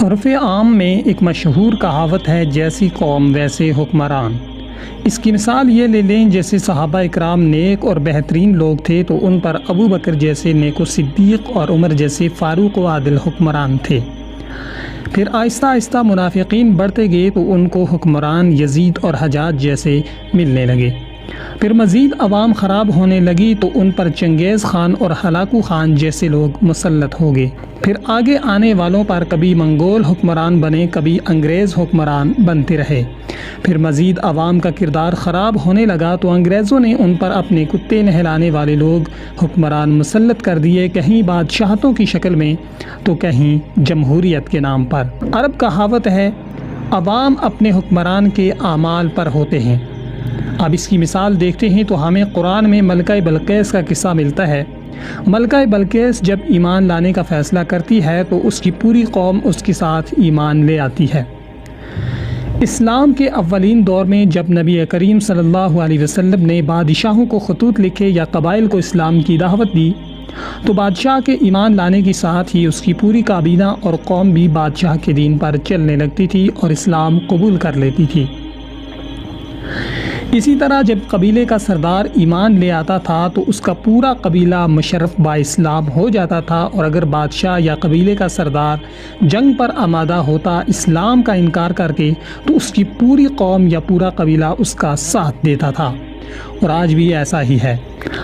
उर्फ़ आम में एक मशहूर कहावत है, जैसी कौम वैसे हुक्मरान। इसकी मिसाल ये ले लें, जैसे सहाबा इकराम नेक और बेहतरीन लोग थे तो उन पर अबू बकर जैसे नेक व सिद्दीक़ और उमर जैसे फ़ारूक व आदिल हुक्मरान थे। फिर आहिस्ता आहिस्ता मुनाफिकीन बढ़ते गए तो उनको हुक्मरान यजीद और हजाज जैसे मिलने लगे। फिर मज़ीद अवाम ख़राब होने लगी तो उन पर चंगेज़ ख़ान और हलाकू ख़ान जैसे लोग मुसल्लत हो गए। फिर आगे आने वालों पर कभी मंगोल हुक्मरान बने, कभी अंग्रेज़ हुक्मरान बनते रहे। फिर मज़ीद अवाम का किरदार ख़राब होने लगा तो अंग्रेज़ों ने उन पर अपने कुत्ते नहलाने वाले लोग हुक्मरान मुसल्लत कर दिए, कहीं बादशाहतों की शक्ल में तो कहीं जमहूरियत के नाम पर। अरब कहावत है, अवाम अपने हुक्मरान के आमाल पर होते हैं। अब इसकी मिसाल देखते हैं तो हमें कुरान में मलका बल्क़ीस का किस्सा मिलता है। मलका बल्क़ीस जब ईमान लाने का फ़ैसला करती है तो उसकी पूरी कौम उसके साथ ईमान ले आती है। इस्लाम के अव्वलीन दौर में जब नबी करीम सल्लल्लाहु अलैहि वसल्लम ने बादशाहों को खतूत लिखे या कबाइल को इस्लाम की दावत दी तो बादशाह के ईमान लाने के साथ ही उसकी पूरी काबीना और कौम भी बादशाह के दीन पर चलने लगती थी और इस्लाम कबूल कर लेती थी। इसी तरह जब कबीले का सरदार ईमान ले आता था तो उसका पूरा कबीला मुशर्रफ बा इस्लाम हो जाता था, और अगर बादशाह या कबीले का सरदार जंग पर आमादा होता इस्लाम का इनकार करके तो उसकी पूरी कौम या पूरा कबीला उसका साथ देता था। और आज भी ऐसा ही है।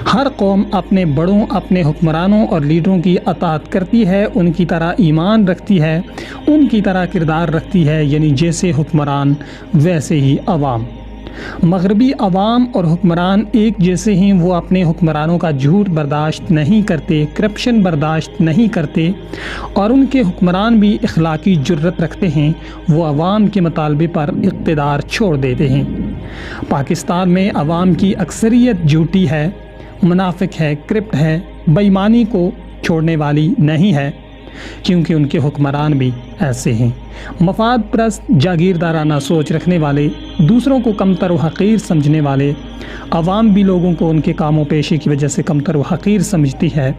हर कौम अपने बड़ों, अपने हुक्मरानों और लीडरों की अताअत करती है, उनकी तरह ईमान रखती है, उनकी तरह किरदार रखती है, यानी जैसे हुक्मरान वैसे ही अवाम। मगरबी अवाम और हुक्मरान एक जैसे हैं। वो अपने हुक्मरानों का झूठ बर्दाश्त नहीं करते, करप्शन बर्दाश्त नहीं करते, और उनके हुक्मरान भी इखलाकी जुर्रत रखते हैं। वो अवाम के मुतालबे पर इक़्तिदार छोड़ देते हैं। पाकिस्तान में अवाम की अक्सरियत झूठी है, मुनाफिक है, क्रिप्ट है, बेईमानी को छोड़ने वाली नहीं है, क्योंकि उनके हुक्मरान भी ऐसे हैं। मफाद परस्त, जागीरदाराना सोच रखने वाले, दूसरों को कमतर व हक़ीर समझने वाले। अवाम भी लोगों को उनके कामों पेशे की वजह से कमतर व हक़ीर समझती है।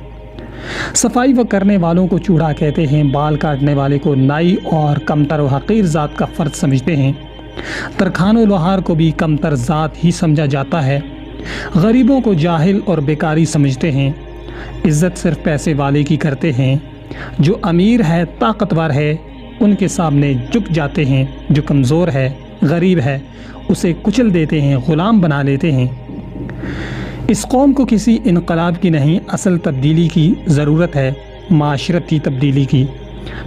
सफाई व करने वालों को चूड़ा कहते हैं, बाल काटने वाले को नाई और कमतर व हक़ीर ज़ात का फ़र्द समझते हैं। तरखान व लोहार को भी कमतर ज़ात ही समझा जाता है। गरीबों को जाहिल और बेकारी समझते हैं। इज़्ज़त सिर्फ़ पैसे वाले की करते हैं। जो अमीर है, ताकतवर है, उनके सामने झुक जाते हैं। जो कमज़ोर है, गरीब है, उसे कुचल देते हैं, ग़ुलाम बना लेते हैं। इस कौम को किसी इनकलाब की नहीं, असल तब्दीली की ज़रूरत है, माशरती तब्दीली की।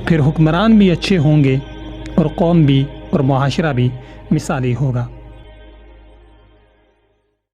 फिर हुक्मरान भी अच्छे होंगे और कौम भी और मुआशरा भी मिसाली होगा।